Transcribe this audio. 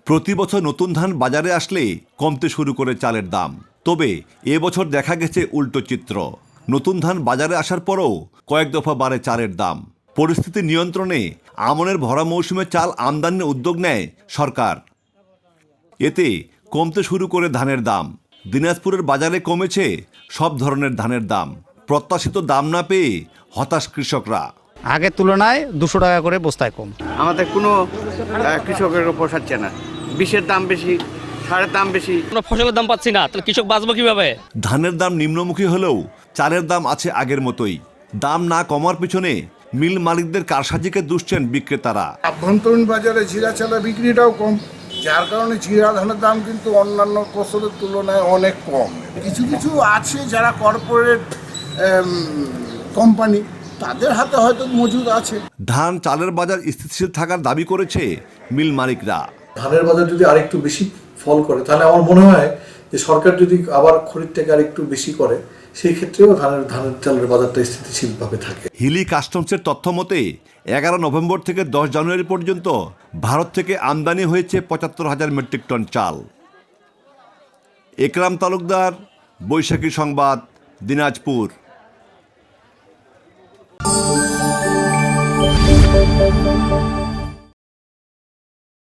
প্রতি বছর নতুন ধান বাজারে আসলে কমতে শুরু করে চালের দাম। তবে এবছর দেখা গেছে উল্টো চিত্র। নতুন ধান বাজারে আসার পরও কয়েক দফা বাড়ে চালের দাম। পরিস্থিতি নিয়ন্ত্রণে আমনের ভরা মৌসুমে চাল আমদানির উদ্যোগ নেয় সরকার। এতে কমতে শুরু করে ধানের দাম। দিনাজপুরের বাজারে কমেছে সব ধরনের ধানের দাম। প্রত্যাশিত দাম না পেয়ে হতাশ কৃষকরা। আগের তুলনায় 200 টাকা করে বস্তায় কম। আমাদের কোনো কৃষকের পোষাচ্ছে না। বিষের দাম বেশি, সারের দাম বেশি, কোনো ফসলের দাম পাচ্ছি না, তাহলে কৃষক বাঁচবো কিভাবে? ধানের দাম নিম্নমুখী হলেও চালের দাম আছে আগের মতোই। দাম না কমার পিছনে মিল মালিকদের কারসাজিকে দুষছেন বিক্রেতারা। আভ্যন্তরীণ বাজারে জিরা চালের বিক্রিটাও কম, যার কারণে জিরা ধানের দাম কিন্তু অন্যান্য ফসলের তুলনায় অনেক কম। কিছু কিছু আছে যারা কর্পোরেট কোম্পানি, তাদের হাতে হয়তো মজুদ আছে। ধান চালের বাজার স্থিতিশীল থাকার দাবি করেছে মিল মালিকরা। ধানের বাজার যদি আরেকটু বেশি ফল করে, তাহলে আমার মনে হয় যে সরকার যদি আবার খরিদটাকে আরেকটু বেশি করে, সেই ক্ষেত্রেও ধানের চালের বাজারটা স্থিতিশীলভাবে থাকে। হিলি কাস্টমসের তথ্য মতে 11 নভেম্বর থেকে 10 জানুয়ারি পর্যন্ত ভারত থেকে আমদানি হয়েছে 75,000 মেট্রিক টন চাল। একরাম তালুকদার, বৈশাখী সংবাদ, দিনাজপুর।